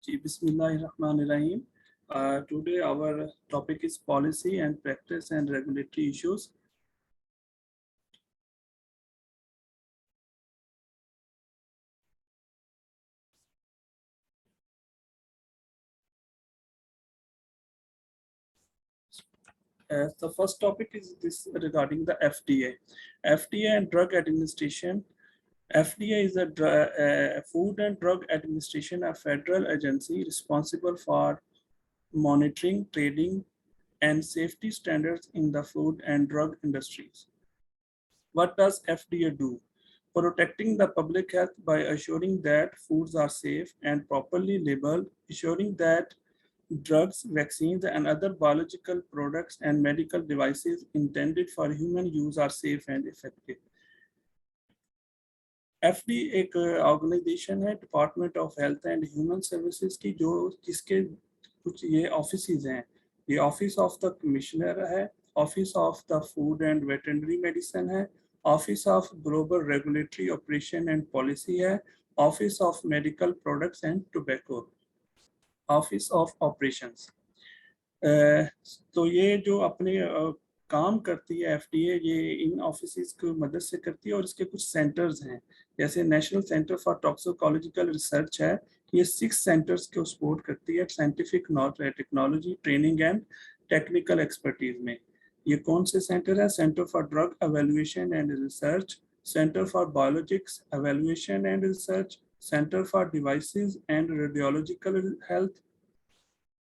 Bismillahirrahmanirrahim. Today our topic is policy and practice and regulatory issues. The first topic is this regarding the FDA. FDA and Drug Administration. FDA is a Food and Drug Administration, a federal agency responsible for monitoring, trading, and safety standards in the food and drug industries. What does FDA do? Protecting the public health by assuring that foods are safe and properly labeled, ensuring that drugs, vaccines, and other biological products and medical devices intended for human use are safe and effective. FD एक organisation है, department of health and human services की, जो जिसके कुछ ये offices हैं. ये office of the commissioner है, office of the food and veterinary medicine है, office of global regulatory operation and policy है, office of medical products and tobacco, office of operations. तो ये जो अपने काम करती है एफडीए, ये इन ऑफिस की मदद से करती है. और इसके कुछ सेंटर्स हैं, जैसे national centre for toxicological research है, ये 6 सेंटर्स को सपोर्ट करती है scientific technology, training and technical expertise में. ये कौन से सेंटर है? Centre for drug evaluation and research, centre for biologics evaluation and research, centre for devices and radiological health,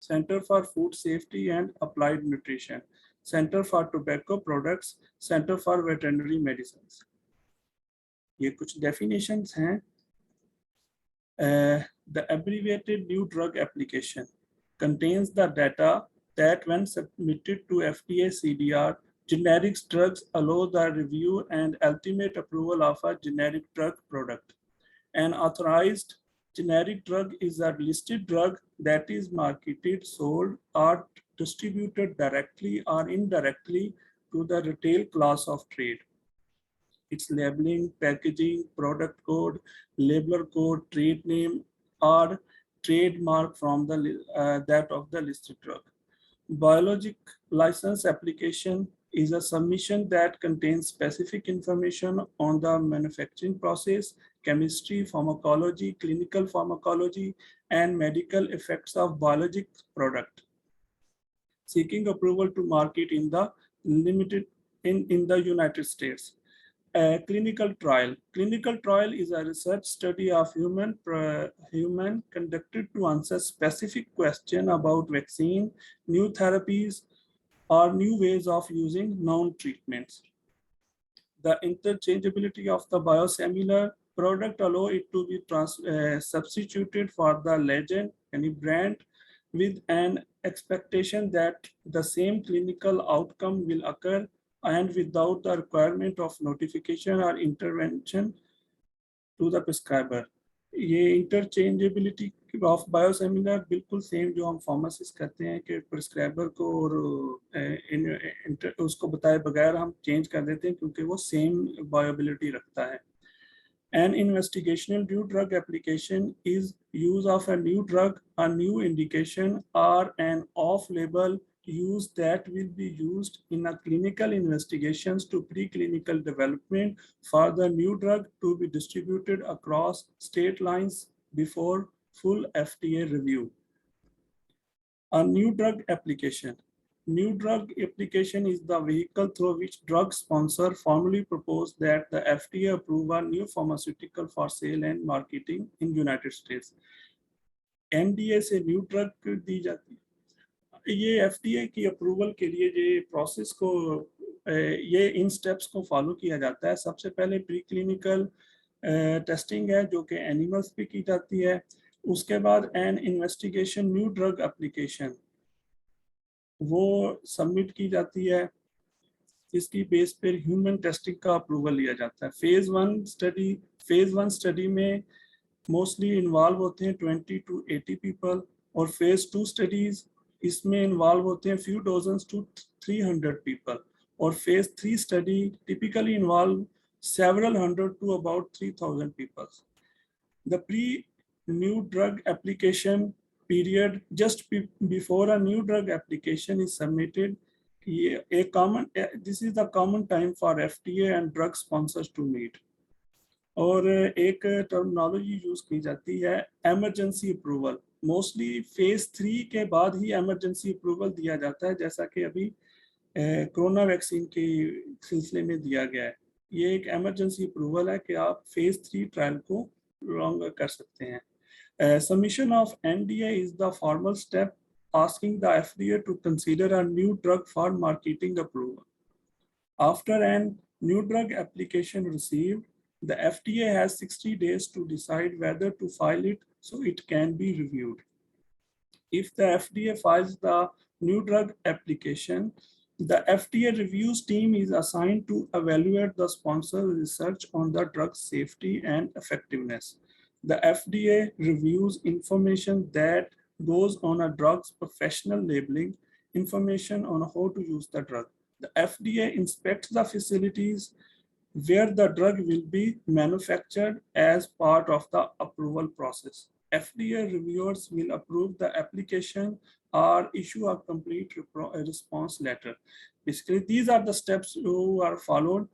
Center for Food Safety and Applied Nutrition, Center for Tobacco Products, Center for Veterinary Medicines. ये कुछ definitions हैं. The abbreviated new drug application contains the data that when submitted to FDA CDR, generic drugs allow the review and ultimate approval of a generic drug product. An authorized generic drug is a listed drug that is marketed, sold, or distributed directly or indirectly to the retail class of trade. Its labeling, packaging, product code, labeler code, trade name, or trademark from the that of the listed drug. Biologic license application is a submission that contains specific information on the manufacturing process, chemistry, pharmacology, clinical pharmacology, and medical effects of biologic product, seeking approval to market in the United States. A clinical trial. Clinical trial is a research study of human conducted to answer specific question about vaccine, new therapies, or new ways of using known treatments. The interchangeability of the biosimilar product allow it to be substituted for the legend, any brand, with an expectation that the same clinical outcome will occur and without the requirement of notification or intervention to the prescriber. ये interchangeability of biosimilar बिल्कुल same जो हम pharmacist करते हैं कि prescriber को और उसको बताए बगैर हम चेंज कर देते हैं, क्योंकि वो सेम बायोबिलिटी रखता है. An investigational new drug application is use of a new drug, a new indication, or an off-label use that will be used in a clinical investigations to preclinical development for the new drug to be distributed across state lines before full FDA review. A new drug application. New drug application is the vehicle through which drug sponsor formally propose that the FDA approve a new pharmaceutical for sale and marketing in United States. NDA से new drug दी जाती है. ये FDA की approval के लिए ये process को ये इन स्टेप्स को फॉलो किया जाता है. सबसे पहले प्री क्लिनिकल टेस्टिंग है जो कि एनिमल्स पे की जाती है. उसके बाद N investigation new drug application वो सबमिट की जाती है, इसकी बेस पर ह्यूमन टेस्टिंग का अप्रूवल लिया जाता है. फेज वन स्टडी में मोस्टली इन्वॉल्व होते हैं 20 to 80 पीपल, और फेज 2 स्टडीज इसमें इन्वॉल्व होते हैं few dozens to 300 पीपल, और phase 3 study typically involve several hundred to about 3000 people. The pre-new drug application period just before a new drug application is submitted. This is the common time for FDA and drug sponsors to meet. और एक terminology use की जाती है emergency approval. Mostly phase 3 के बाद ही emergency approval दिया जाता है, जैसा कि अभी कोरोना वैक्सीन के सिलसिले में दिया गया है. ये एक एमरजेंसी अप्रूवल है कि आप फेज 3 ट्रायल को लॉन्ग कर सकते हैं. Submission of NDA is the formal step asking the FDA to consider a new drug for marketing approval. After an new drug application received, the FDA has 60 days to decide whether to file it so it can be reviewed. If the FDA files the new drug application, the FDA reviews team is assigned to evaluate the sponsor research on the drug's safety and effectiveness. The FDA reviews information that goes on a drug's professional labeling, information on how to use the drug. The FDA inspects the facilities where the drug will be manufactured as part of the approval process. FDA reviewers will approve the application or issue a complete response letter. Basically, these are the steps who are followed.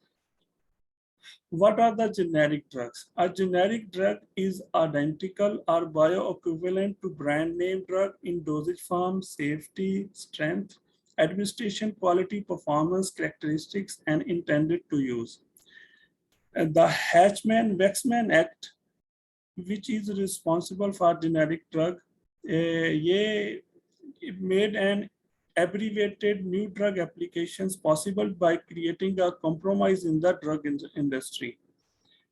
What are the generic drugs? A generic drug is identical or bioequivalent to brand name drug in dosage form, safety, strength, administration, quality, performance, characteristics, and intended to use. The Hatchman-Waxman Act, which is responsible for generic drug, made an abbreviated new drug applications possible by creating a compromise in the drug industry.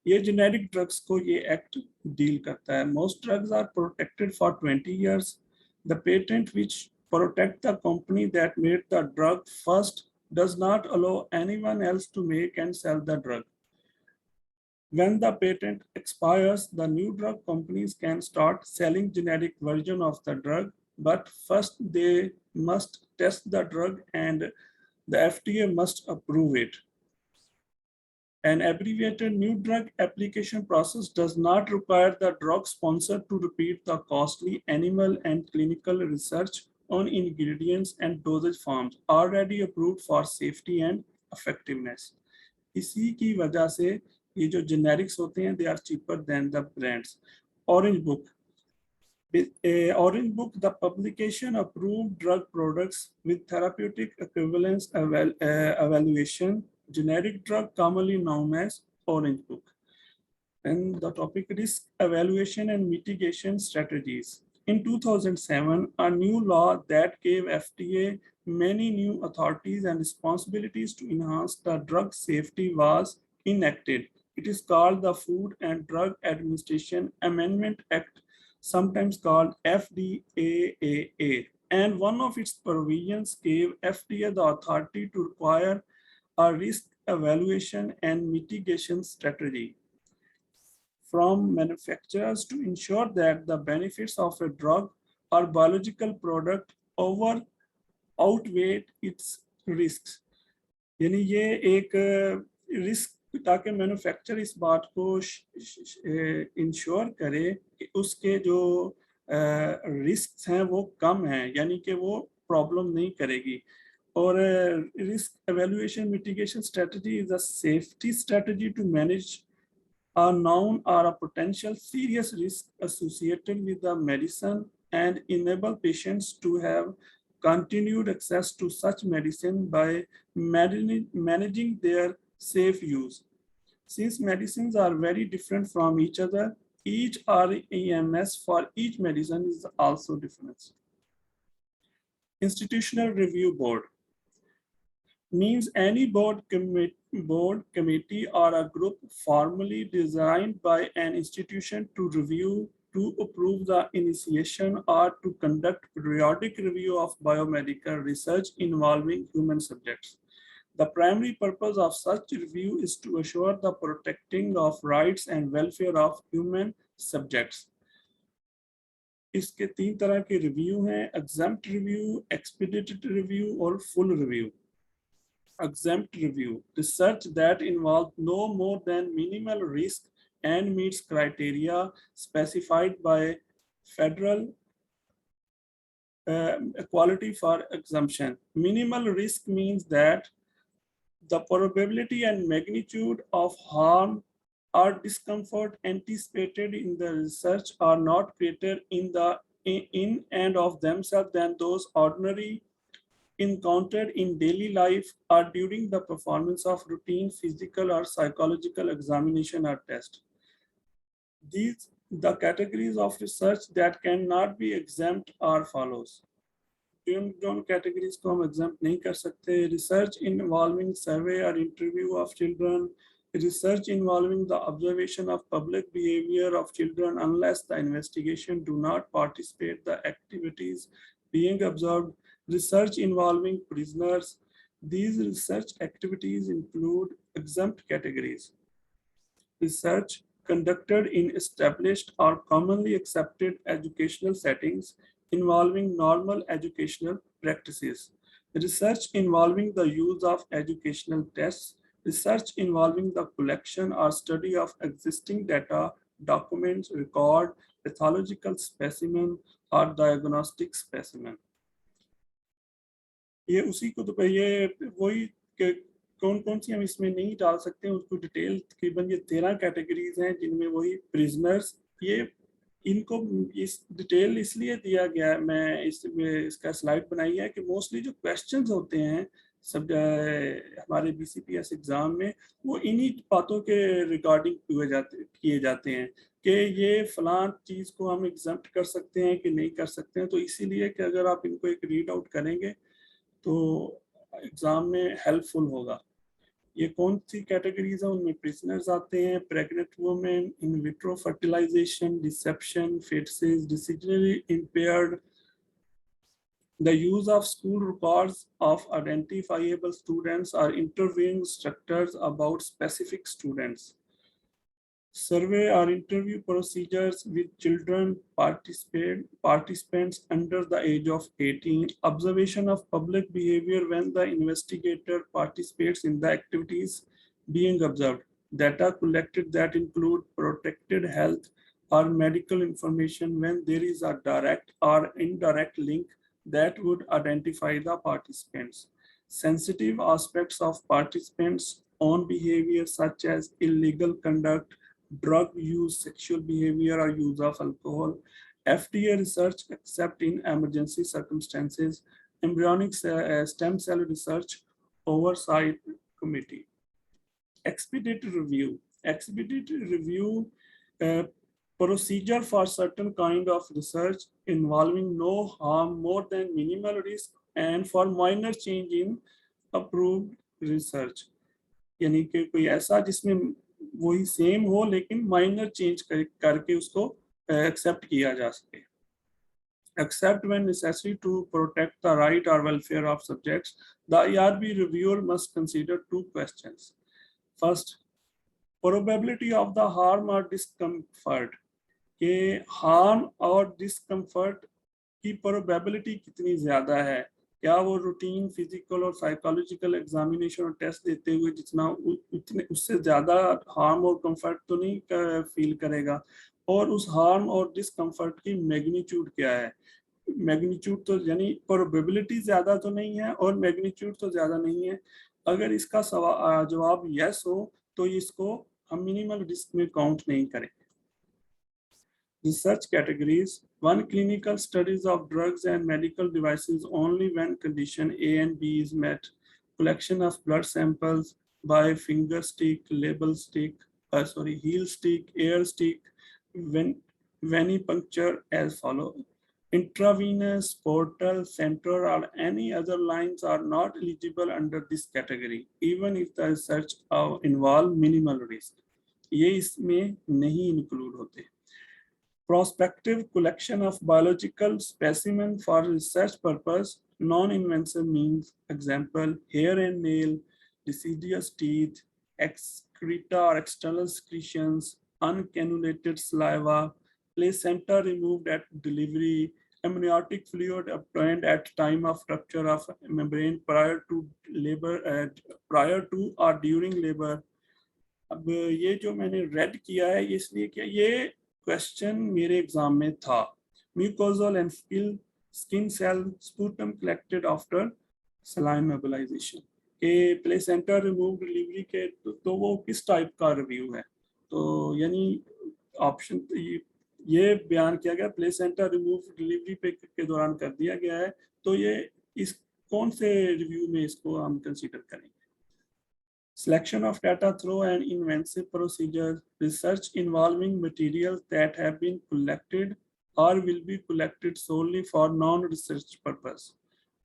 ये generic drugs को ये act deal करता है. Most drugs are protected for 20 years. The patent which protect the company that made the drug first does not allow anyone else to make and sell the drug. When the patent expires, the new drug companies can start selling generic version of the drug, but first they must test the drug and the FDA must approve it. An abbreviated new drug application process does not require the drug sponsor to repeat the costly animal and clinical research on ingredients and dosage forms already approved for safety and effectiveness. इसी की वजह से ये जो generics होते हैं, they are cheaper than the brands. Orange Book. Orange Book, the publication approved drug products with therapeutic equivalence evaluation, generic drug commonly known as Orange Book. And the topic is evaluation and mitigation strategies. In 2007, a new law that gave FDA many new authorities and responsibilities to enhance the drug safety was enacted. It is called the Food and Drug Administration Amendment Act, sometimes called FDAAA. And one of its provisions gave FDA the authority to require a risk evaluation and mitigation strategy from manufacturers to ensure that the benefits of a drug or biological product outweigh its risks. यानी ये एक risk, ताकि manufacture इस बात को ensure करे कि उसके जो रिस्क हैं वो कम हैं, यानी कि वो प्रॉब्लम नहीं करेगी. और risk evaluation mitigation strategy is a safety strategy to manage a known or a potential serious risk associated with the medicine and enable patients to have continued access to such medicine by managing their safe use. Since medicines are very different from each other, each REMS for each medicine is also different. Institutional Review Board means any board committee or a group formally designed by an institution to review, to approve the initiation or to conduct periodic review of biomedical research involving human subjects. The primary purpose of such review is to assure the protecting of rights and welfare of human subjects. इसके 3 तरह के review हैं: exempt review, expedited review और full review. Exempt review, research that involves no more than minimal risk and meets criteria specified by federal equality for exemption. Minimal risk means that the probability and magnitude of harm or discomfort anticipated in the research are not greater in and of themselves than those ordinary encountered in daily life or during the performance of routine physical or psychological examination or test. These the categories of research that cannot be exempt are follows. दोनों categories को हम example नहीं कर सकते. Research involving सर्वे और interview of children, research involving the observation of public behavior of children unless the investigation do not participate the activities being observed, research involving prisoners. These research activities include exempt categories. Research conducted in established or commonly accepted educational settings involving normal educational practices. Research involving the use of educational tests. Research involving the collection or study of existing data, documents, record, pathological specimen or diagnostic specimen. ये उसी को तो ये वही कौन कौन सी हम इसमें नहीं डाल सकते हैं उसको डिटेल. तकरीबन ये 13 कैटेगरीज हैं जिनमें वही प्रिजनर्स, ये इनको इस डिटेल इसलिए दिया गया है, मैं इसका स्लाइड बनाई है कि मोस्टली जो क्वेश्चंस होते हैं सब हमारे BCPS एग्जाम में वो इन्हीं बातों के रिगार्डिंग किए जाते हैं कि ये फलां चीज़ को हम एग्जम्प्ट कर सकते हैं कि नहीं कर सकते हैं. तो इसीलिए कि अगर आप इनको एक रीड आउट करेंगे तो एग्जाम में हेल्पफुल होगा. ये कौन सी कैटेगरीज है उनमें प्रिजनर्स आते हैं, pregnant women, in vitro fertilization, deception, fetuses, decisionally impaired, the use of school records of identifiable students or interviewing structures about specific students. Survey or interview procedures with children participants under the age of 18. Observation of public behavior when the investigator participates in the activities being observed. Data collected that include protected health or medical information when there is a direct or indirect link that would identify the participants. Sensitive aspects of participants' own behavior such as illegal conduct, drug use, sexual behavior, or use of alcohol. FDA research except in emergency circumstances. Embryonic stem cell research oversight committee. Expedited review. Expedited review procedure for certain kind of research involving no harm more than minimal risk and for minor change in approved research. यानी कि कोई ऐसा जिसमें वही same हो लेकिन minor change करके उसको एक्सेप्ट किया जा सके. Except when necessary to protect the right or welfare of subjects, the IRB reviewer must consider two questions. First, probability of the harm or discomfort. कि harm और discomfort की probability कितनी ज़्यादा है. क्या वो रूटीन फिजिकल और साइकोलॉजिकल एग्जामिनेशन और टेस्ट देते हुए जितना उतने उससे ज़्यादा हार्म और कंफर्ट तो नहीं फील करेगा. और उस हार्म और डिसकंफर्ट की मैग्नीट्यूड क्या है. मैग्नीट्यूड तो यानी प्रोबेबिलिटी ज़्यादा तो नहीं है और मैग्नीट्यूड तो ज़्यादा नहीं है. अगर इसका जवाब यस हो तो इसको हम मिनिमल रिस्क में काउंट नहीं करेंगे. Research categories. 1. Clinical studies of drugs and medical devices only when condition A and B is met. Collection of blood samples by finger stick, label stick, heel stick, air stick, venipuncture as follows. Intravenous, portal, central or any other lines are not eligible under this category, even if the research involve minimal risk. ये इसमें नहीं include होते. Prospective collection of biological specimen for research purpose, non-invasive means, example, hair and nail, deciduous teeth, excreta or external secretions, uncannulated saliva, placenta removed at delivery, amniotic fluid obtained at time of rupture of membrane prior to labor, prior to or during labor. अब ये जो मैंने red किया है इसलिए कि ये question मेरे एग्जाम में था. Mucosal and skin cell sputum collected after saline mobilization. के प्लेसेंटा रिमूव डिलीवरी के तो वो किस टाइप का रिव्यू है, तो यानी ऑप्शन ये बयान किया गया प्लेसेंटा रिमूव डिलीवरी पे के दौरान कर दिया गया है, तो ये इस कौन से रिव्यू में इसको हम कंसीडर करेंगे? Selection of data through an invasive procedure, research involving materials that have been collected or will be collected solely for non-research purpose.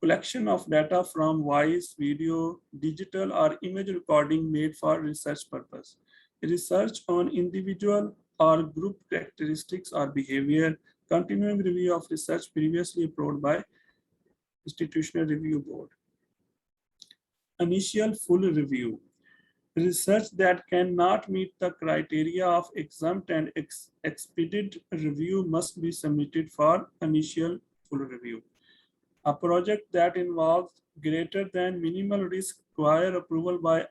Collection of data from voice, video, digital or image recording made for research purpose. Research on individual or group characteristics or behavior. Continuing review of research previously approved by Institutional Review Board. Initial full review. Research that cannot meet the criteria of exempt and expedited review must be submitted for initial full review. A project that involves greater than minimal risk require approval by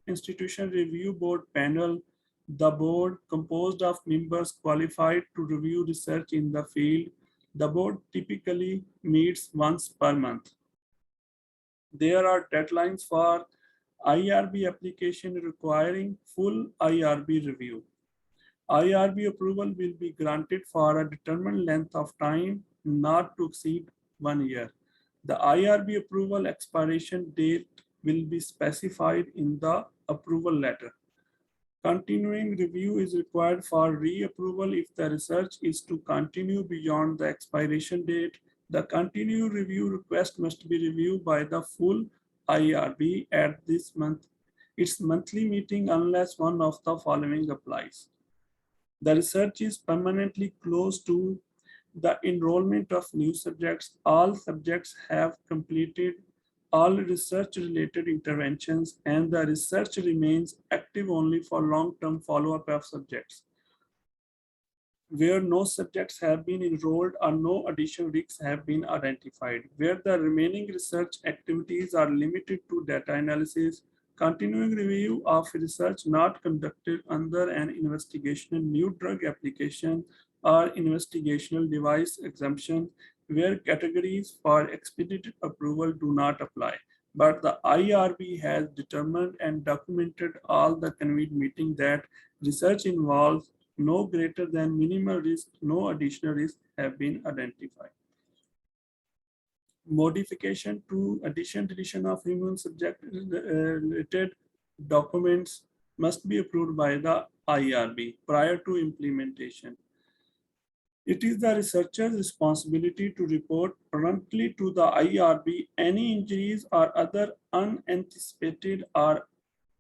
Institutional Review Board panel. The board, composed of members qualified to review research in the field. The board typically meets once per month. There are deadlines for IRB application requiring full IRB review. IRB approval will be granted for a determined length of time not to exceed 1 year. The IRB approval expiration date will be specified in the approval letter. Continuing review is required for reapproval if the research is to continue beyond the expiration date. The continued review request must be reviewed by the full IRB at its monthly meeting unless one of the following applies. The research is permanently closed to the enrollment of new subjects. All subjects have completed all research-related interventions and the research remains active only for long-term follow-up of subjects. Where no subjects have been enrolled or no additional risks have been identified. Where the remaining research activities are limited to data analysis, continuing review of research not conducted under an investigational new drug application or investigational device exemption, where categories for expedited approval do not apply. But the IRB has determined and documented all the convened meeting that research involves no greater than minimal risk, no additional risk have been identified. Modification to deletion of human subject related documents must be approved by the IRB prior to implementation. It is the researcher's responsibility to report promptly to the IRB any injuries or other unanticipated or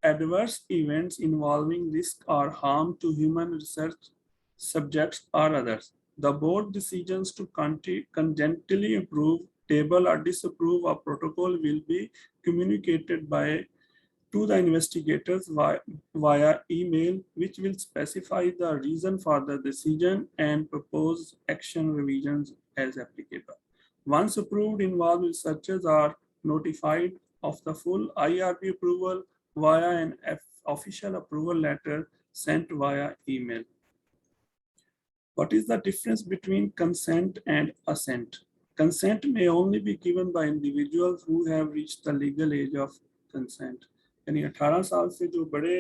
adverse events involving risk or harm to human research subjects or others. The board decisions to conjunctly approve, table or disapprove a protocol will be communicated to the investigators via email, which will specify the reason for the decision and propose action revisions as applicable. Once approved, involved researchers are notified of the full IRB approval via an official approval letter sent via email. What is the difference between consent and assent? Consent may only be given by individuals who have reached the legal age of consent. यानी 18 साल से जो बड़े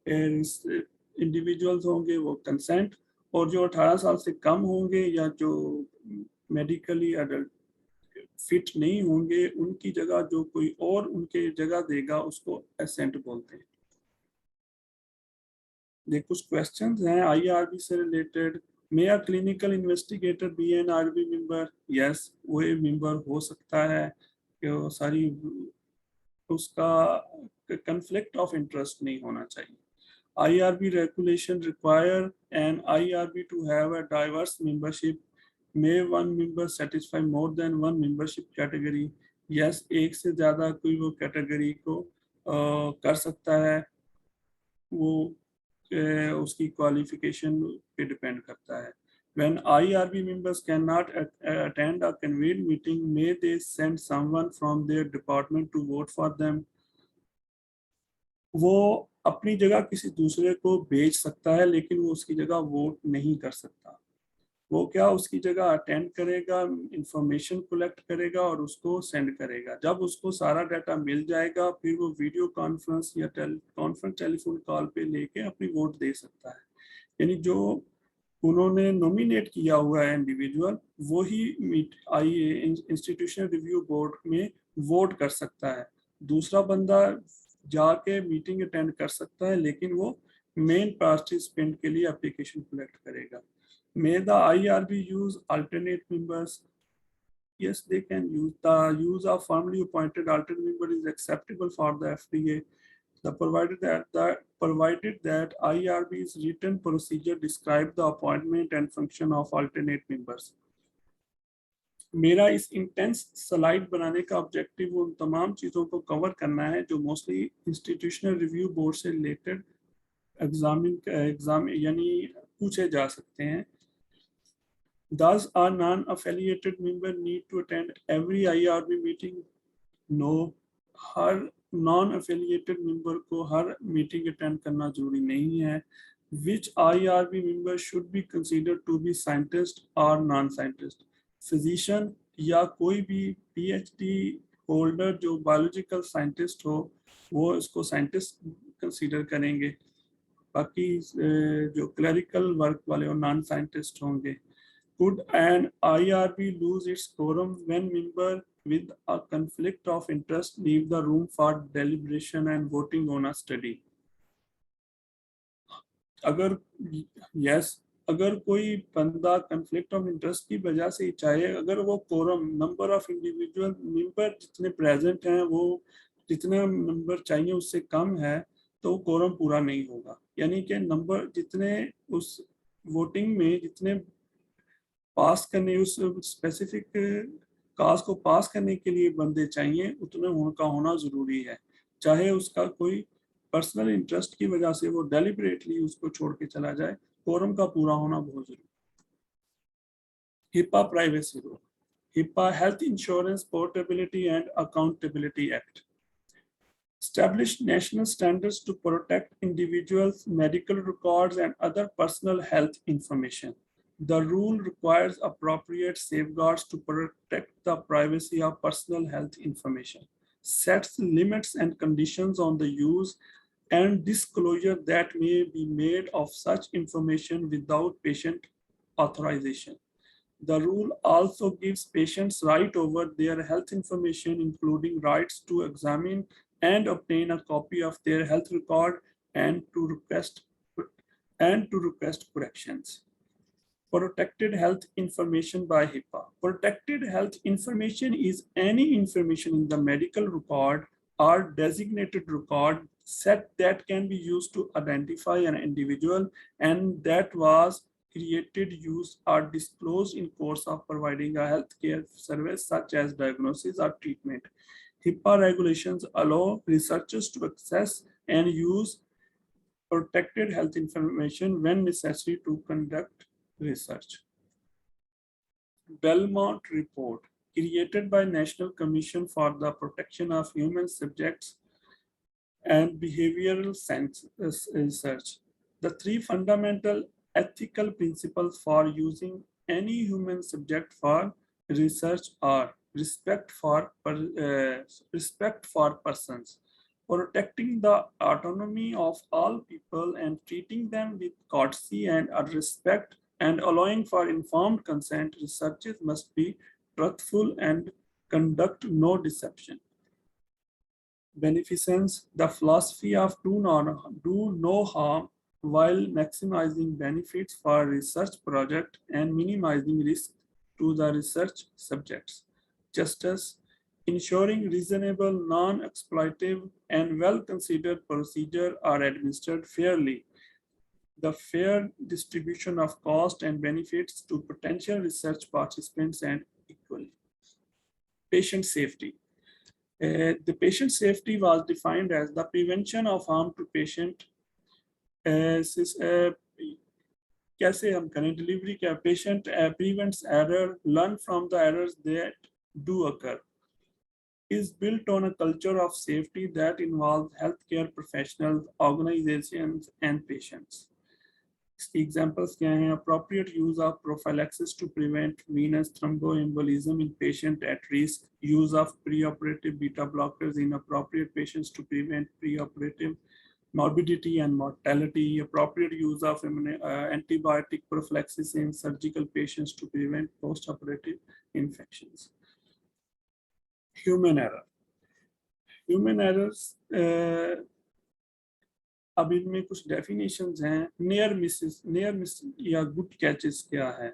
individuals होंगे वो consent, और जो 18 साल से कम होंगे या जो मेडिकली अडल्ट फिट नहीं होंगे उनकी जगह जो कोई और उनके जगह देगा उसको एसेंट बोलते हैं। ये कुछ क्वेश्चंस हैं IRB से related. May a clinical investigator be an IRB member? Yes, वो मेंबर हो सकता है कि सारी उसका conflict of interest नहीं होना चाहिए। IRB regulation require an IRB to have a diverse membership. May one member satisfy more than one membership category? Yes, एक से ज़्यादा कोई वो कैटेगरी को कर सकता है, वो उसकी क्वालिफिकेशन पे डिपेंड करता है। When IRB members cannot attend a convened meeting, may they send someone from their department to vote for them? वो अपनी जगह किसी दूसरे को भेज सकता है लेकिन वो उसकी जगह वोट नहीं कर सकता। वो क्या उसकी जगह अटेंड करेगा, इंफॉर्मेशन कलेक्ट करेगा और उसको सेंड करेगा। जब उसको सारा डाटा मिल जाएगा फिर वो वीडियो कॉन्फ्रेंस या कॉन्फ्रेंस टेलीफोन कॉल पे लेके अपनी वोट दे सकता है। यानी जो उन्होंने नॉमिनेट किया हुआ है इंडिविजुअल, वो ही आई इंस्टीट्यूशनल रिव्यू बोर्ड में वोट कर सकता है। दूसरा बंदा जाके मीटिंग अटेंड कर सकता है लेकिन वो मेन पार्टिसिपेंट के लिए एप्लीकेशन कलेक्ट करेगा। May the IRB use alternate members? Yes, they can use. The use of formally appointed alternate member is acceptable for the FDA. Provided that IRB's written procedure describe the appointment and function of alternate members. मेरा इस intense slide बनाने का objective उन तमाम चीज़ों को cover करना है जो मोस्टली इंस्टीट्यूशनल रिव्यू बोर्ड से रिलेटेड एग्जाम यानी पूछे जा सकते हैं। Does a non-affiliated member need to attend every IRB meeting? No. Her non-affiliated member को हर meeting attend करना जरूरी नहीं है। Which IRB member should be considered to be scientist or non-scientist? Physician या कोई भी PhD holder जो biological scientist हो वो इसको scientist consider करेंगे। बाकी जो clerical work वाले और non-scientist होंगे। Could an IRB lose its quorum when member with a conflict of interest leave the room for deliberation and voting on a study? अगर yes, अगर कोई बंदा conflict of interest की वजह से चाहे अगर वो quorum number of individual member जितने present हैं वो जितना नंबर चाहिए उससे कम है तो quorum पूरा नहीं होगा। यानी कि नंबर जितने उस वोटिंग में जितने पास करने उस स्पेसिफिक काज को पास करने के लिए बंदे चाहिए उतने उनका होना जरूरी है, चाहे उसका कोई पर्सनल इंटरेस्ट की वजह से वो डेलिबरेटली उसको छोड़ के चला जाए, कोरम का पूरा होना बहुत जरूरी। HIPAA privacy rule. HIPAA health insurance portability and accountability act established national standards to protect individuals' medical records and other personal health information. The rule requires appropriate safeguards to protect the privacy of personal health information, sets limits and conditions on the use and disclosure that may be made of such information without patient authorization. The rule also gives patients right over their health information, including rights to examine and obtain a copy of their health record and to request corrections. Protected health information by HIPAA. Protected health information is any information in the medical record or designated record set that can be used to identify an individual and that was created, used, or disclosed in course of providing a healthcare service such as diagnosis or treatment. HIPAA regulations allow researchers to access and use protected health information when necessary to conduct research. Belmont Report, created by National Commission for the Protection of Human Subjects and Behavioral Science Research. The three fundamental ethical principles for using any human subject for research are respect for persons, protecting the autonomy of all people and treating them with courtesy and respect, and allowing for informed consent. Researchers must be truthful and conduct no deception. Beneficence, the philosophy of do no harm while maximizing benefits for research project and minimizing risk to the research subjects. Justice, ensuring reasonable, non-exploitative, and well-considered procedures are administered fairly. The fair distribution of cost and benefits to potential research participants and equally. Patient safety. The patient safety was defined as the prevention of harm to patient. कैसे हम करें delivery क्या patient prevents error, learn from the errors that do occur, is built on a culture of safety that involves healthcare professionals, organizations, and patients. Examples क्या हैं? Appropriate use of prophylaxis to prevent venous thromboembolism in patient at risk. Use of preoperative beta blockers in appropriate patients to prevent preoperative morbidity and mortality. Appropriate use of antibiotic prophylaxis in surgical patients to prevent postoperative infections. Human error. Human errors. अब इनमें कुछ definitions हैं. Near miss या good catches क्या है?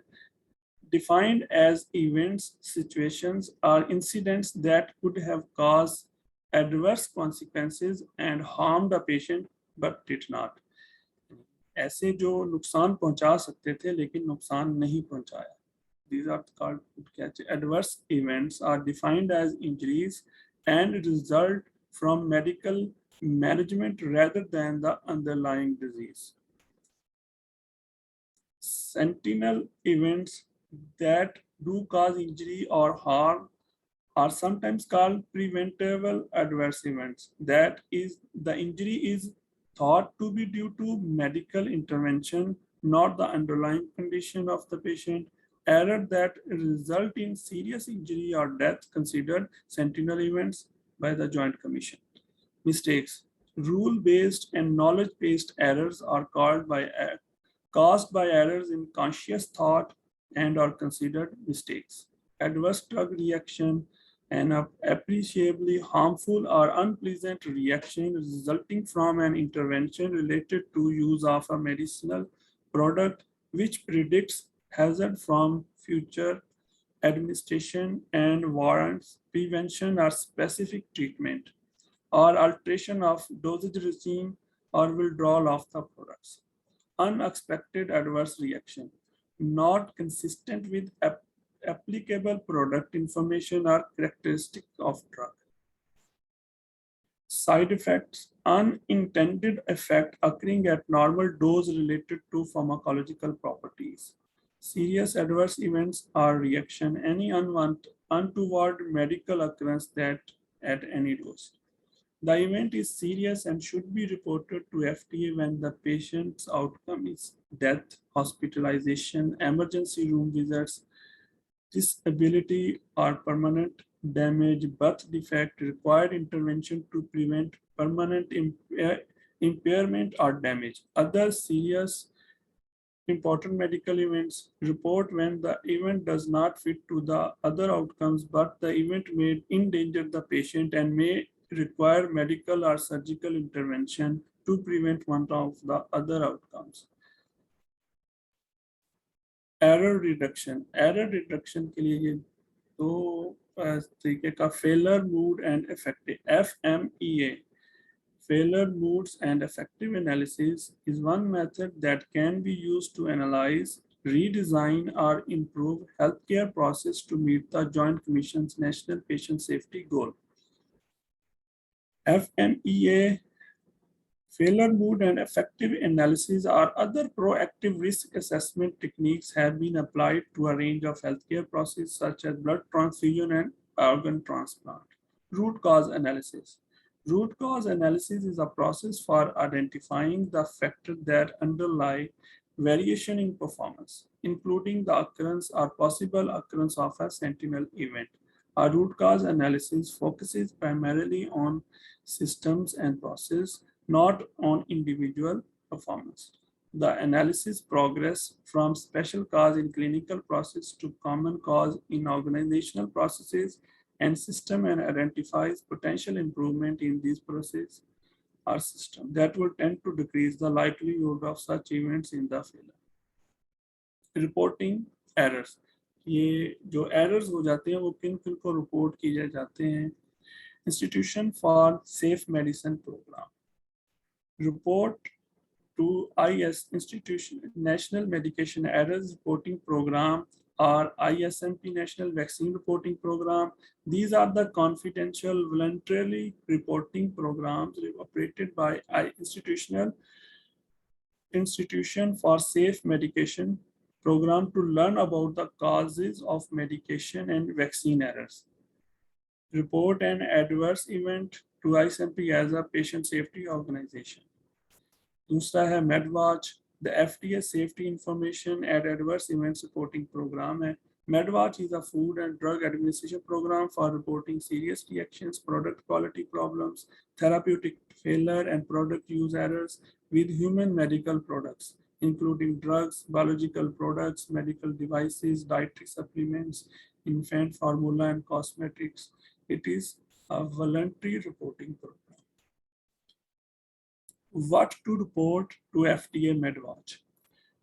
Defined as events, situations, or incidents that could have caused adverse consequences and harmed a patient but did not. ऐसे जो नुकसान पहुंचा सकते थे लेकिन नुकसान नहीं पहुंचाया. These are called good catches. Adverse events are defined as injuries and result from medical management rather than the underlying disease. Sentinel events that do cause injury or harm are sometimes called preventable adverse events. That is, the injury is thought to be due to medical intervention, not the underlying condition of the patient. Error that result in serious injury or death considered sentinel events by the Joint Commission. Mistakes. Rule-based and knowledge-based errors are caused by errors in conscious thought and are considered mistakes. Adverse drug reaction, an appreciably harmful or unpleasant reaction resulting from an intervention related to use of a medicinal product which predicts hazard from future administration and warrants prevention or specific treatment, or alteration of dosage regime or withdrawal of the products. Unexpected adverse reaction, not consistent with applicable product information or characteristic of drug. Side effects, unintended effect occurring at normal dose related to pharmacological properties. Serious adverse events are reaction, any untoward medical occurrence that at any dose. The event is serious and should be reported to FDA when the patient's outcome is death, hospitalization, emergency room visits, disability or permanent damage, birth defect, required intervention to prevent permanent impairment or damage. Other serious important medical events report when the event does not fit to the other outcomes, but the event may endanger the patient and may require medical or surgical intervention to prevent one of the other outcomes. Error reduction. Error reduction के लिए ये दो तरीके का failure, mood and effective FMEA. Failure, moods and effective analysis is one method that can be used to analyze, redesign or improve healthcare process to meet the Joint Commission's National Patient Safety Goal. FMEA, failure, mood and effective analysis or other proactive risk assessment techniques have been applied to a range of healthcare processes such as blood transfusion and organ transplant. Root cause analysis. Root cause analysis is a process for identifying the factors that underlie variation in performance, including the occurrence or possible occurrence of a sentinel event. A root cause analysis focuses primarily on systems and processes, not on individual performance. The analysis progress from special cause in clinical process to common cause in organizational processes and system and identifies potential improvement in these processes or system that will tend to decrease the likelihood of such events in the failure. Reporting errors. ये जो errors हो जाते हैं वो किन किन को report किए जाते हैं? Institution for Safe Medicine Program. Report to IS Institution National Medication Errors Reporting Program or ISMP National Vaccine Reporting Program. These are the confidential voluntarily reporting programs operated by Institution for Safe Medication Program to learn about the causes of medication and vaccine errors. Report an adverse event to ISMP as a patient safety organization. दूसरा है MedWatch, The FDA Safety Information and Adverse Events Reporting Program है. MedWatch is a Food and Drug Administration program for reporting serious reactions, product quality problems, therapeutic failure, and product use errors with human medical products, including drugs, biological products, medical devices, dietary supplements, infant formula, and cosmetics. It is a voluntary reporting program. What to report to FDA MedWatch?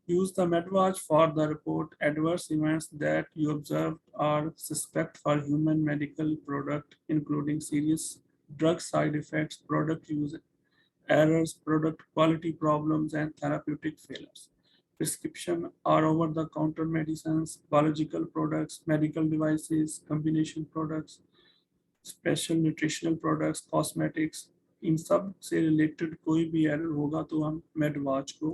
Use the MedWatch for the report adverse events that you observed or suspect for human medical product, including serious drug side effects, product use errors, product quality problems, and therapeutic failures. Prescription or over-the-counter medicines, biological products, medical devices, combination products, special nutritional products, cosmetics, इन सब से related कोई भी error होगा तो हम made watch को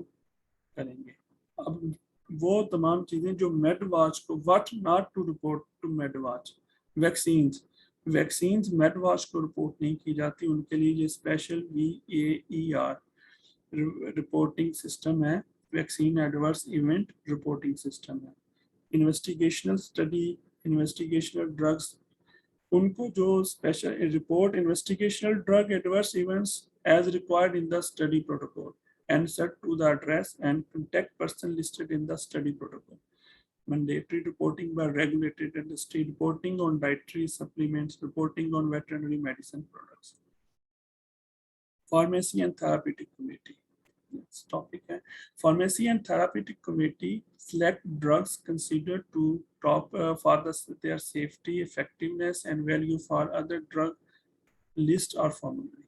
करेंगे. अब वो तमाम चीजें जो मेड वॉच को, what not to report to MedWatch. Vaccines MedWatch को रिपोर्ट नहीं की जाती, उनके लिए ये स्पेशल VAER रिपोर्टिंग सिस्टम है, vaccine adverse event reporting system है. इन्वेस्टिगेशनल स्टडी, इन्वेस्टिगेशनल ड्रग्स, उनको जो special report investigational drug adverse events as required in the study protocol and set to the address and contact person listed in the study protocol. Mandatory reporting by regulated industry, reporting on dietary supplements, reporting on veterinary medicine products. Pharmacy and Therapeutic Committee. Next topic है. Pharmacy and Therapeutic Committee select drugs considered to top for their safety, effectiveness, and value for other drug list or formulary.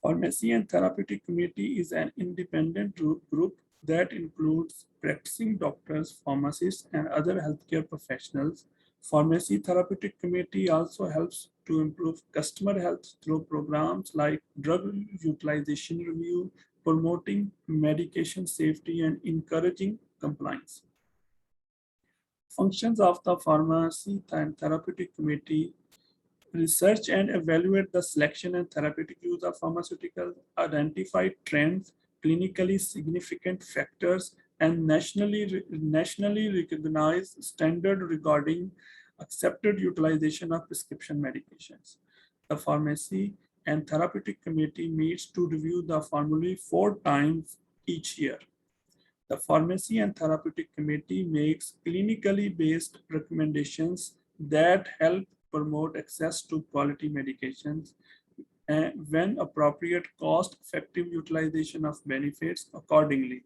Pharmacy and Therapeutic Committee is an independent group that includes practicing doctors, pharmacists, and other healthcare professionals. Pharmacy Therapeutic Committee also helps to improve customer health through programs like drug utilization review, promoting medication safety, and encouraging compliance. Functions of the Pharmacy and Therapeutic Committee: research and evaluate the selection and therapeutic use of pharmaceuticals, identify trends, clinically significant factors, and nationally recognized standard regarding accepted utilization of prescription medications. The Pharmacy and Therapeutic Committee meets to review the formulary 4 times each year. The Pharmacy and Therapeutic Committee makes clinically based recommendations that help promote access to quality medications and when appropriate, cost-effective utilization of benefits accordingly.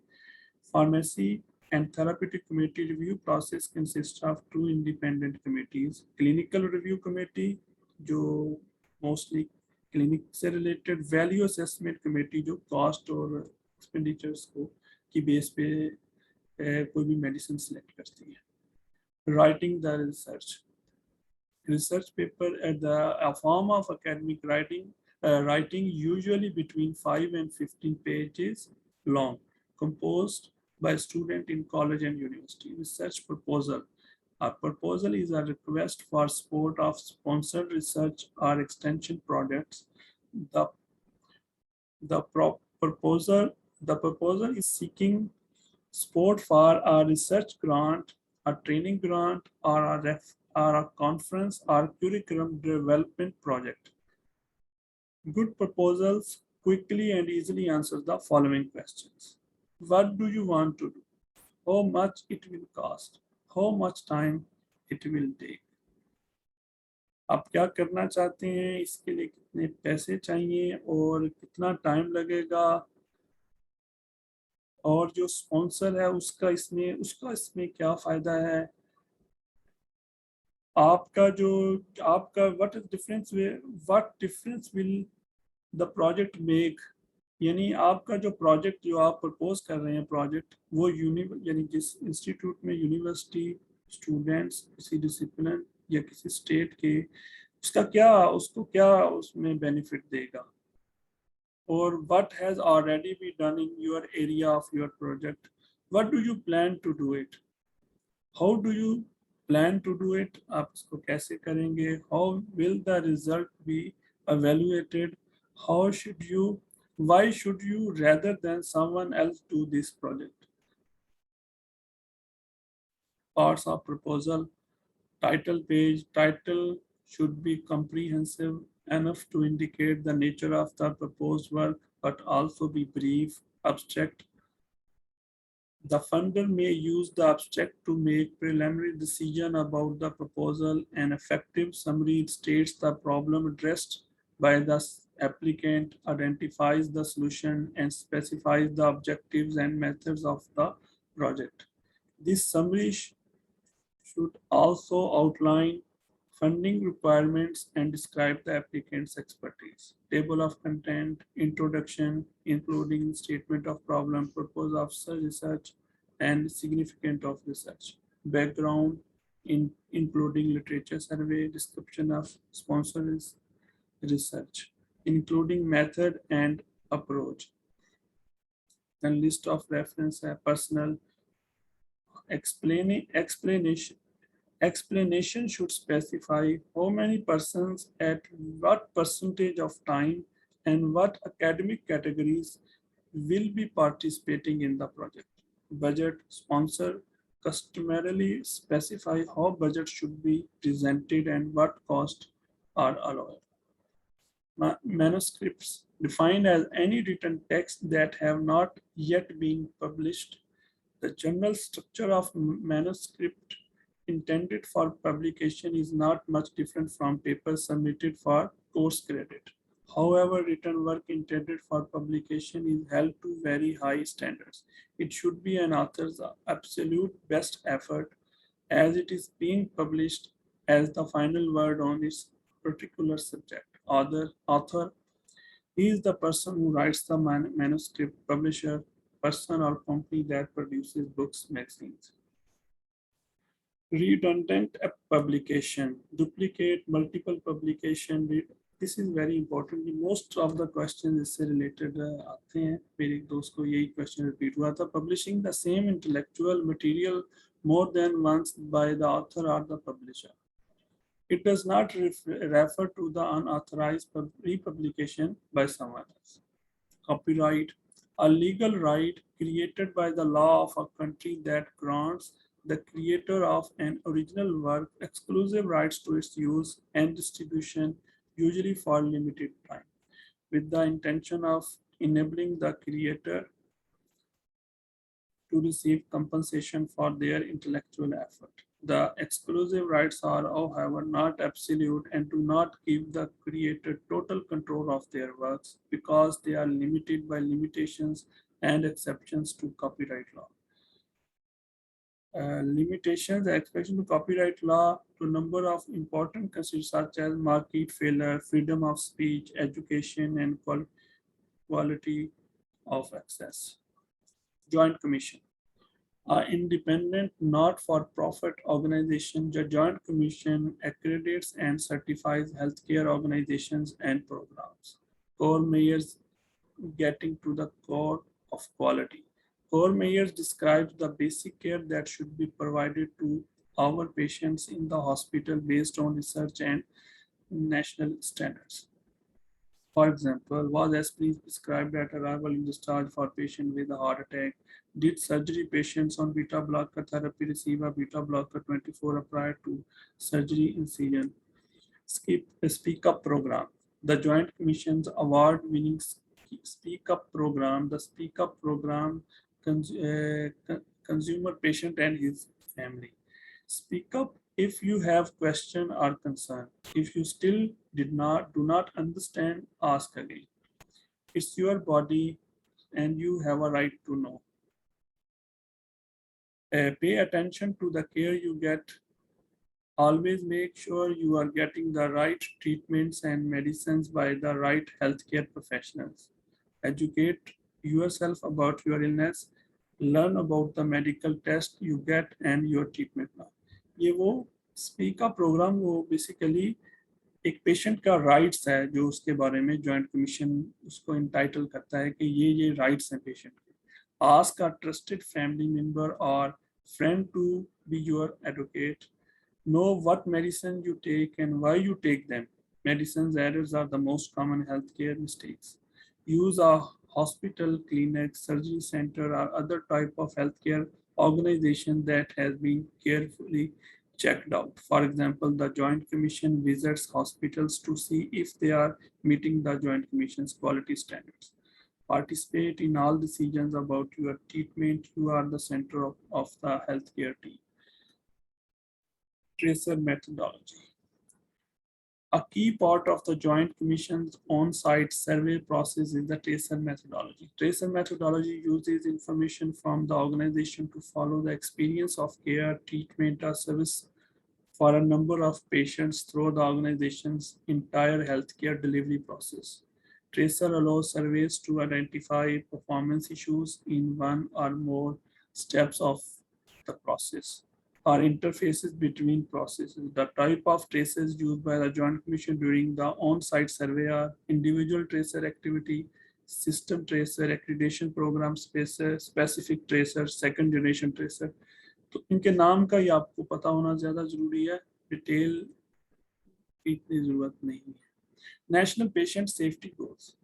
Pharmacy and Therapeutic Committee review process consists of 2 independent committees. Clinical Review Committee, जो mostly clinic से related, Value Assessment Committee, जो cost और expenditures को की base पे कोई भी medicine select करती है. Writing the research paper at a form of academic writing usually between 5 and 15 pages long, composed by student in college and university. Research proposal. A proposal is a request for support of sponsored research or extension projects. The proposal is seeking support for a research grant, a training grant, or a conference or curriculum development project. Good proposals quickly and easily answer the following questions. What do you want to do? How much it will cost? How much time it will take? आप क्या करना चाहते हैं, इसके लिए कितने पैसे चाहिए और कितना टाइम लगेगा, और जो स्पॉन्सर है उसका इसमें क्या फायदा है, आपका what difference will the project make, यानी आपका जो प्रोजेक्ट जो आप प्रपोज कर रहे हैं प्रोजेक्ट, वो यानी जिस इंस्टीट्यूट में यूनिवर्सिटी स्टूडेंट्स किसी डिसिप्लिन या किसी स्टेट के, उसको क्या उसमें बेनिफिट देगा, और what has already been done in your area of your project, what do you plan to do it, how do you plan to do it, आप इसको कैसे करेंगे, how will the result be evaluated, how should you Why should you rather than someone else do this project? Parts of proposal, title page. Title should be comprehensive enough to indicate the nature of the proposed work, but also be brief, abstract. The funder may use the abstract to make preliminary decision about the proposal. An effective summary states the problem addressed by the applicant, identifies the solution, and specifies the objectives and methods of the project. This summary should also outline funding requirements and describe the applicant's expertise. Table of content, introduction, including statement of problem, purpose of research, and significance of research. Background, including literature survey, description of sponsored research, including method and approach. Then list of reference, personal explanation. Explanation should specify how many persons at what percentage of time and what academic categories will be participating in the project. Budget sponsor customarily specify how budget should be presented and what costs are allowed. Manuscripts defined as any written text that have not yet been published. The general structure of manuscript intended for publication is not much different from papers submitted for course credit. However, written work intended for publication is held to very high standards. It should be an author's absolute best effort as it is being published as the final word on its particular subject. Author is the person who writes the manuscript, publisher, person or company that produces books, magazines. Redundant publication, duplicate, multiple publication. This is very important. Most of the questions इससे related आते हैं. मेरे एक दोस्त को यही question repeat हुआ था. Publishing the same intellectual material more than once by the author or the publisher. It does not refer to the unauthorized republication by someone else. Copyright, a legal right created by the law of a country that grants the creator of an original work exclusive rights to its use and distribution, usually for limited time, with the intention of enabling the creator to receive compensation for their intellectual effort. The exclusive rights are, however, not absolute and do not give the creator total control of their works because they are limited by limitations and exceptions to copyright law. Limitations, exception to copyright law to number of important concerns such as market failure, freedom of speech, education, and quality of access. Joint Commission. An independent, not-for-profit organization, the Joint Commission accredits and certifies healthcare organizations and programs. Core measures getting to the core of quality. Core measures describes the basic care that should be provided to our patients in the hospital based on research and national standards. For example, was aspirin prescribed at arrival in discharge for patient with a heart attack? Did surgery patients on beta blocker therapy receive a beta blocker 24 hours prior to surgery incision? Speak Up program. The Joint Commission's award-winning Speak Up program. The Speak Up program consumer patient and his family. Speak up if you have question or concern. If you still do not understand, ask again. It's your body and you have a right to know. Pay attention to the care you get. Always make sure you are getting the right treatments and medicines by the right healthcare professionals. Educate yourself about your illness. Learn about the medical test you get and your treatment now. ये वो speak up programme वो basically एक patient का rights है जो उसके बारे में जॉइंट कमीशन उसको इंटाइटल करता है कि ये राइट्स हैं पेशेंट के. Ask a trusted family member और friend to be your advocate. Know what medicine you take and why you take them. Medicines errors are the most common healthcare mistakes. use a hospital, clinic, surgery center, or other type of healthcare organization that has been carefully checked out. For example, the Joint Commission visits hospitals to see if they are meeting the Joint Commission's quality standards. Participate in all decisions about your treatment. You are the center of the healthcare team. Tracer methodology. A key part of the Joint Commission's on-site survey process is the tracer methodology. Tracer methodology uses information from the organization to follow the experience of care, treatment, or service for a number of patients through the organization's entire healthcare delivery process. Tracer allows surveys to identify performance issues in one or more steps of the process or interfaces between processes. The type of traces used by the Joint Commission during the on-site survey are individual tracer activity, system tracer, accreditation program tracer, specific tracer, second generation tracer. तो इनके नाम का ही आपको पता होना ज़्यादा ज़रूरी है, डिटेल की इतनी ज़रूरत नहीं है. National Patient Safety Goals.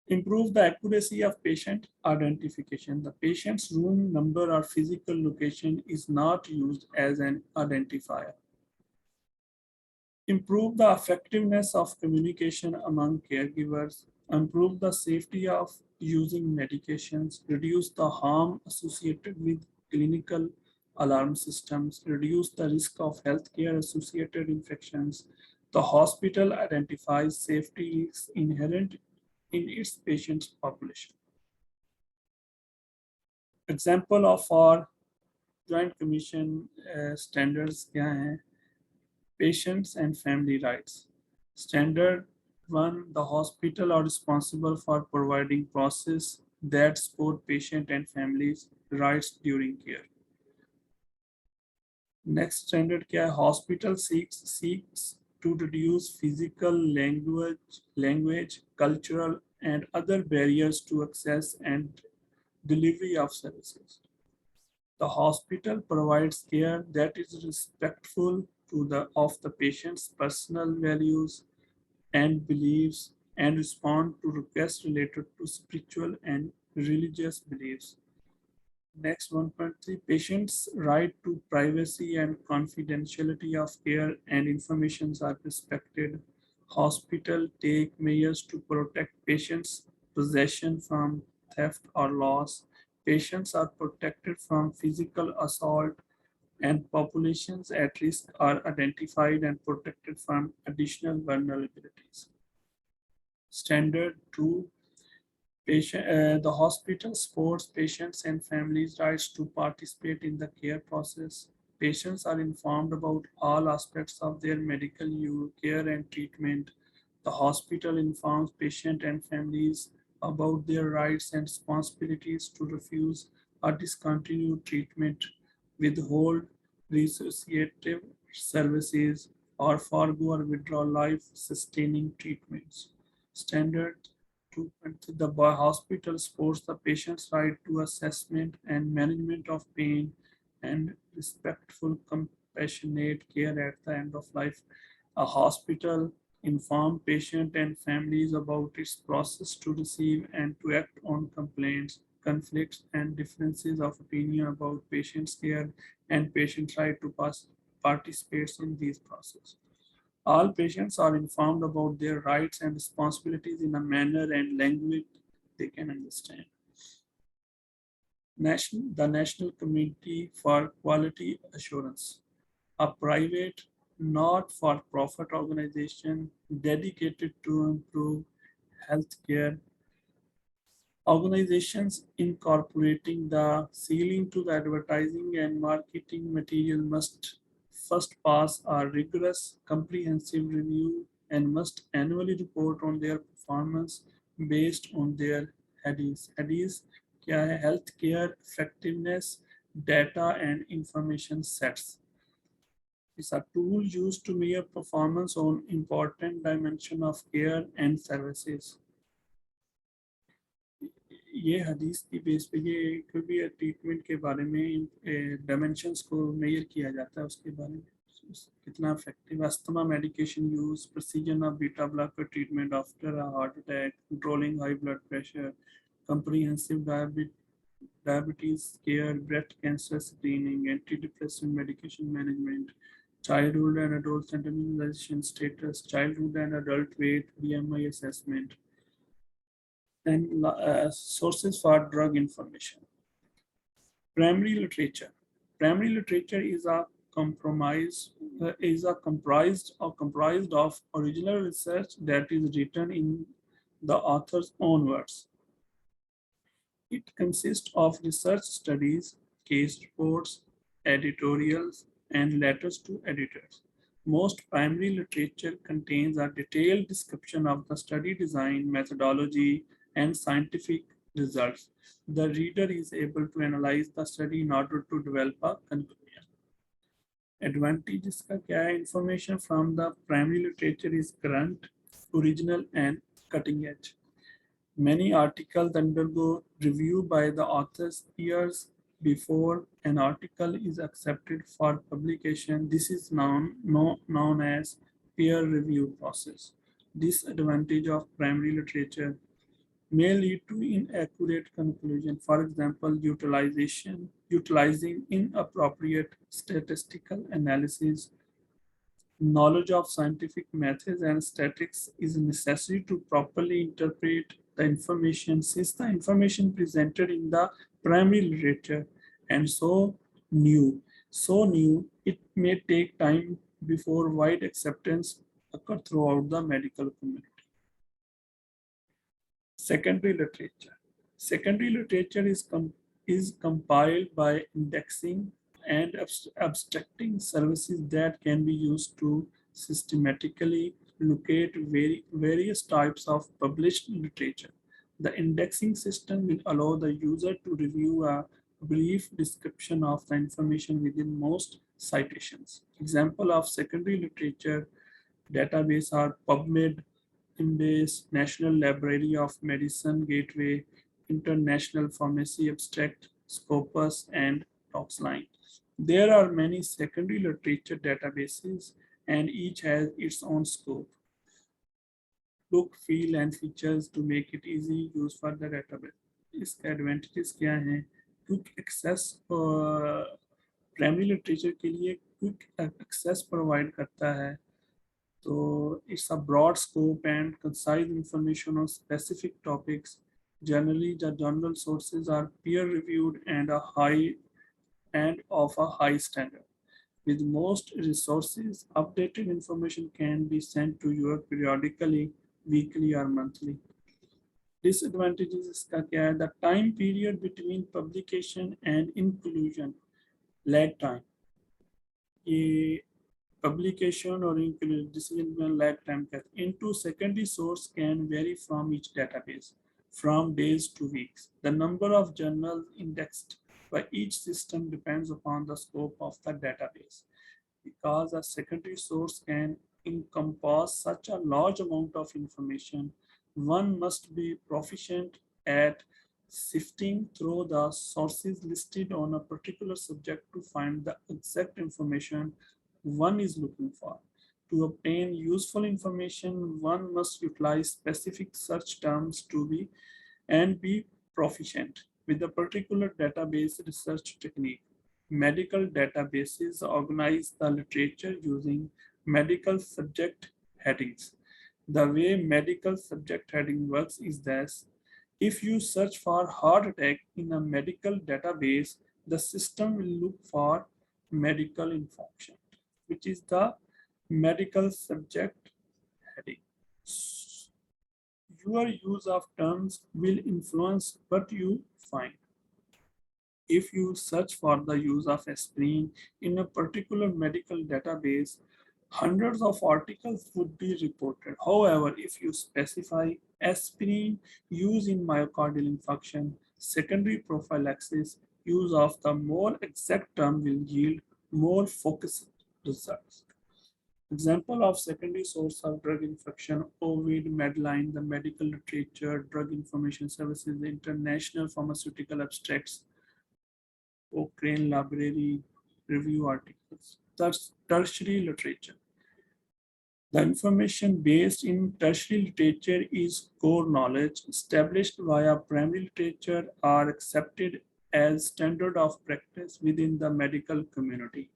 Improve the accuracy of patient identification. The patient's room number or physical location is not used as an identifier. Improve the effectiveness of communication among caregivers. Improve the safety of using medications. Reduce the harm associated with clinical alarm systems. Reduce the risk of healthcare associated infections. The hospital identifies safety risks inherent in its patient's population. Example of our Joint Commission standards क्या हैं? Patients and family rights. Standard 1, the hospital are responsible for providing process that support patient and families' rights during care. Next standard क्या है? Hospital seeks to reduce physical, language, cultural, and other barriers to access and delivery of services. The hospital provides care that is respectful of the patient's personal values and beliefs and respond to requests related to spiritual and religious beliefs. Next 1.3, patients' right to privacy and confidentiality of care and information are respected. Hospital take measures to protect patients' possession from theft or loss. Patients are protected from physical assault and populations at risk are identified and protected from additional vulnerabilities. Standard 2, the hospital supports patients and families' rights to participate in the care process. Patients are informed about all aspects of their medical care and treatment. The hospital informs patients and families about their rights and responsibilities to refuse or discontinue treatment, withhold resuscitative services, or forego or withdraw life-sustaining treatments. Standard 2.3, the hospital supports the patient's right to assessment and management of pain and respectful, compassionate care at the end of life. A hospital informs patient and families about its process to receive and to act on complaints, conflicts, and differences of opinion about patient's care and patient's right to participate in these processes. All patients are informed about their rights and responsibilities in a manner and language they can understand. The National Committee for Quality Assurance, a private, not-for-profit organization dedicated to improve healthcare. Organizations incorporating the ceiling to the advertising and marketing material must first pass a rigorous, comprehensive review and must annually report on their performance based on their headings. Headings क्या है? Healthcare effectiveness, data and information sets. It's a tool used to measure performance on important dimension of care and services. ये हदीस की base पे ये कोई भी treatment के बारे में डायमेंशंस को मेजर किया जाता है उसके बारे में. कितना effective, asthma medication use, precision of beta blocker treatment after a heart attack, controlling high blood pressure, comprehensive diabetes care, breast cancer screening, antidepressant medication management, childhood and adolescent immunization status, childhood and adult weight, BMI assessment, and sources for drug information. Primary literature. Primary literature is a comprised of original research that is written in the author's own words. It consists of research studies, case reports, editorials, and letters to editors. Most primary literature contains a detailed description of the study design, methodology, and scientific results. The reader is able to analyze the study in order to develop a conclusion. Advantage इसका क्या है? Information from the primary literature is current, original, and cutting edge. Many articles undergo review by the authors years before an article is accepted for publication. This is known as peer review process. Disadvantage of primary literature may lead to inaccurate conclusion. For example, utilizing inappropriate statistical analysis. Knowledge of scientific methods and statistics is necessary to properly interpret the information, since the information presented in the primary literature and so new, it may take time before wide acceptance occur throughout the medical community. Secondary literature. Secondary literature is compiled by indexing and abstracting services that can be used to systematically locate various types of published literature. The indexing system will allow the user to review a brief description of the information within most citations. Example of secondary literature database are PubMed, Embase, National Library of Medicine Gateway, International Pharmacy Abstract, Scopus, and Toxline. There are many secondary literature databases and each has its own scope, look, feel, and features to make it easy use for the database. इसके advantages क्या हैं? Quick access primary literature के लिए quick access provide करता है. So it's a broad scope and concise information on specific topics. Generally, the journal sources are peer-reviewed and of a high standard. With most resources, updated information can be sent to you periodically, weekly or monthly. Disadvantages इसका क्या है? The time period between publication and inclusion, lag time. ये publication or decision lag time into secondary source can vary from each database, from days to weeks. The number of journals indexed by each system depends upon the scope of the database. Because a secondary source can encompass such a large amount of information, one must be proficient at sifting through the sources listed on a particular subject to find the exact information one is looking for. To obtain useful information, one must utilize specific search terms to be proficient with a particular database research technique. Medical databases organize the literature using medical subject headings. The way medical subject heading works is this: if you search for heart attack in a medical database, the system will look for medical information, which is the medical subject heading. Your use of terms will influence what you find. If you search for the use of aspirin in a particular medical database, hundreds of articles would be reported. However, if you specify aspirin use in myocardial infarction, secondary prophylaxis, use of the more exact term will yield more focused results. Example of secondary source of drug infection: Ovid, Medline, the medical literature, drug information services, international pharmaceutical abstracts, Cochrane Library, review articles. tertiary literature. The information based in tertiary literature is core knowledge established via primary literature are accepted as standard of practice within the medical community.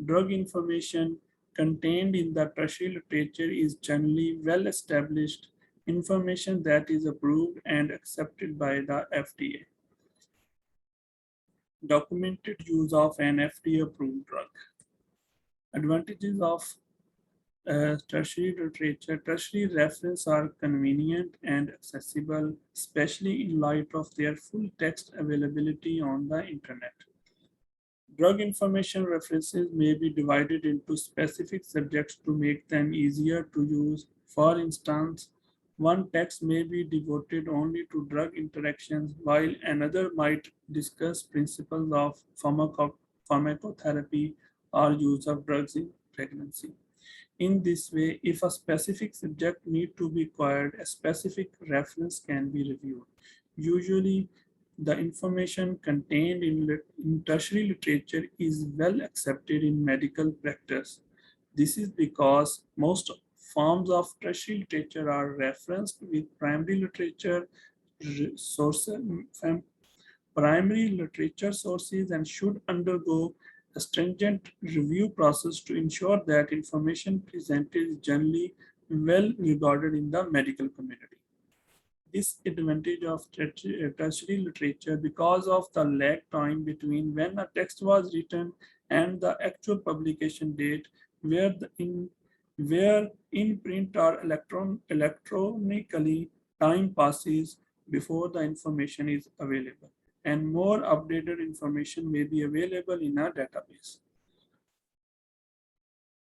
Drug information contained in the tertiary literature is generally well established information that is approved and accepted by the FDA. Documented use of an FDA approved drug. Advantages of tertiary literature. Tertiary references are convenient and accessible, especially in light of their full text availability on the internet. Drug information references may be divided into specific subjects to make them easier to use. For instance, one text may be devoted only to drug interactions, while another might discuss principles of pharmacotherapy or use of drugs in pregnancy. In this way, if a specific subject need to be acquired, a specific reference can be reviewed. Usually, the information contained in tertiary literature is well accepted in medical practice. This is because most forms of tertiary literature are referenced with primary literature sources, primary literature sources and should undergo a stringent review process to ensure that information presented is generally well regarded in the medical community. This advantage of tertiary literature because of the lag time between when a text was written and the actual publication date, where in print or electronically time passes before the information is available, and more updated information may be available in a database.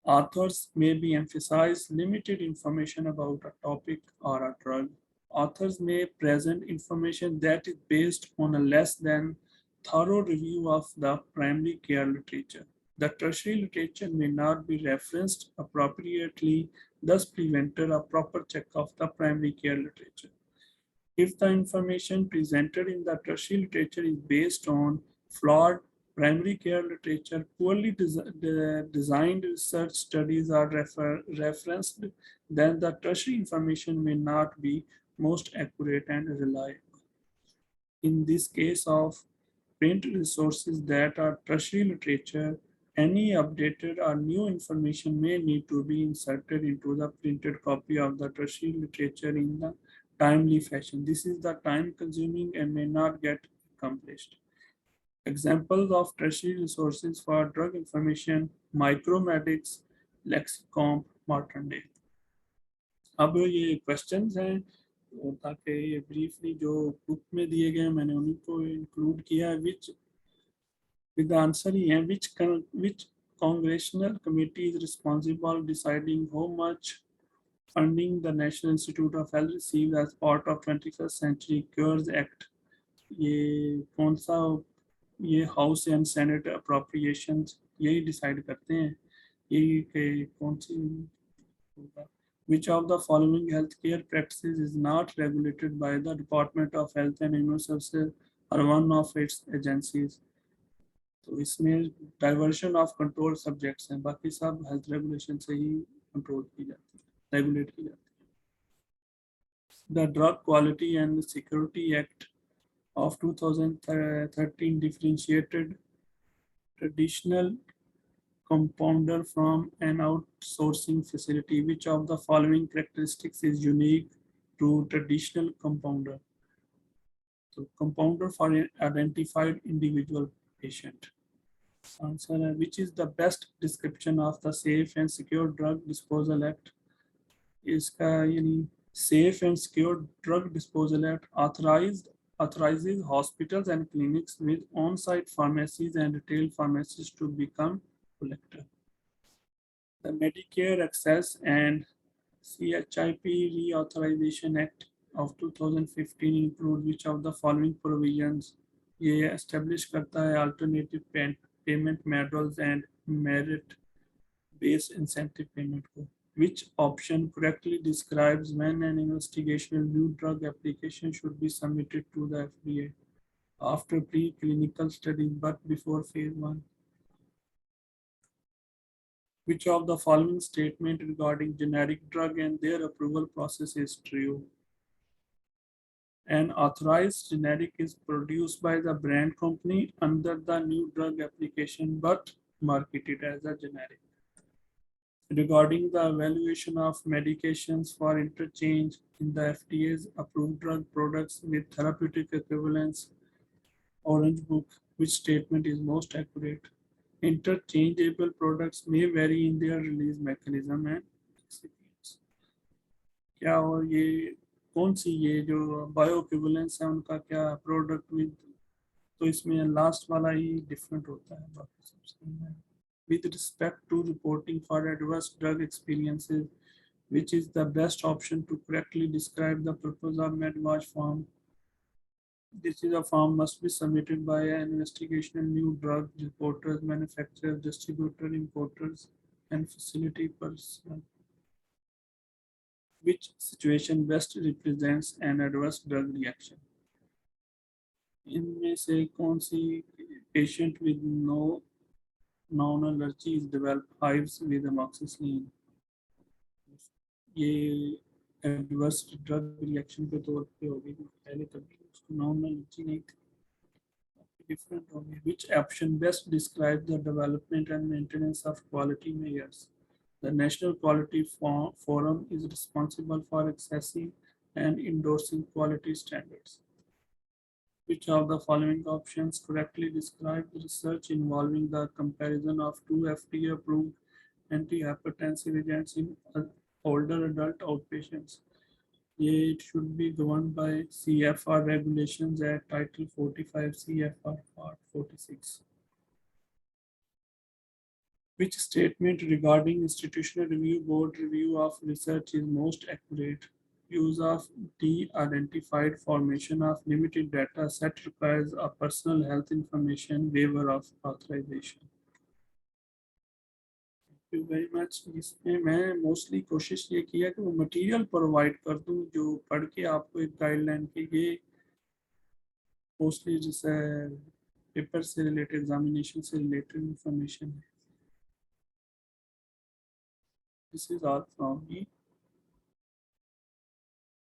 Authors may be emphasize limited information about a topic or a drug. Authors may present information that is based on a less than thorough review of the primary care literature. The tertiary literature may not be referenced appropriately, thus preventing a proper check of the primary care literature. If the information presented in the tertiary literature is based on flawed primary care literature, poorly designed research studies are referenced, then the tertiary information may not be most accurate and reliable. In this case of print resources that are tertiary literature, any updated or new information may need to be inserted into the printed copy of the tertiary literature in the timely fashion. This is the time consuming and may not get accomplished. Examples of tertiary resources for drug information, Micromedics, Lexicomp, Martindale. अब ये questions हैं ताकि ये briefly जो book में दिए गए मैंने उन्हीं को इंक्लूड किया है which with the answer है which congressional committee is responsible deciding how much funding the National Institute of Health receives as part of 21st Century Cures Act. ये कौन सा ये हाउस एंड सेनेट अप्रोप्रिएशंस यही decide करते हैं यही के कौन सी होगा. Which of the following healthcare practices is not regulated by the Department of Health and Human Services or one of its agencies? तो इसमें डाइवर्शन ऑफ कंट्रोल सब्जेक्ट्स हैं, बाकी सब हेल्थ रेगुलेशन से ही कंट्रोल की जाती है, रेगुलेट की जाती है. The Drug Quality and Security Act of 2013 differentiated traditional compounder from an outsourcing facility. Which of the following characteristics is unique to traditional compounder? So compounder for an identified individual patient. Answer, which is the best description of the Safe and Secure Drug Disposal Act? इसका यानी Safe and Secure Drug Disposal Act authorizes hospitals and clinics with on-site pharmacies and retail pharmacies to become collector. The Medicare Access and CHIP Reauthorization Act of 2015 include which of the following provisions? ये establish करता है alternative payment models and merit-based incentive payment को. Which option correctly describes when an investigational new drug application should be submitted to the FDA after preclinical studies but before phase 1? Which of the following statement regarding generic drug and their approval process is true? An authorized generic is produced by the brand company under the new drug application but marketed as a generic. Regarding the evaluation of medications for interchange in the FDA's approved drug products with therapeutic equivalence Orange Book, which statement is most accurate? Interchangeable products may vary in their release mechanism and excipients. क्या और ये कौन सी ये जो bio equivalence है उनका क्या product with, तो इसमें लास्ट वाला ही डिफरेंट होता है, बाकी सब सेम है. With respect to reporting for adverse drug experiences, which is the best option to correctly describe the purpose of MedWatch form? This is a form must be submitted by an investigational new drug reporters, manufacturers, distributor, importers, and facility personnel. Which situation best represents an adverse drug reaction? इनमें से कौन सी patient with no non-allergy is develop hives with amoxicillin? ये adverse drug reaction के तौर पे होगी, पहले कभी उसको नॉन एलर्जी नहीं थी, डिफरेंट होगी. Which option best describe the development and maintenance of quality measures? The National Quality Forum is responsible for assessing and endorsing quality standards. Which of the following options correctly describe the research involving the comparison of two FDA-approved antihypertensive agents in older adult outpatients? It should be governed by CFR regulations at Title 45 CFR Part 46. Which statement regarding institutional review board review of research is most accurate? Use of de-identified formation of limited data set requires a personal health information waiver of authorization. Thank you very much. इसमें मैं mostly कोशिश ये किया कि वो material provide कर दूं जो पढ़ के आपको एक गाइडलाइन के ये मोस्टली जैसे पेपर से रिलेटेड, एग्जामिनेशन से रिलेटेड इंफॉर्मेशन है. This is all from me.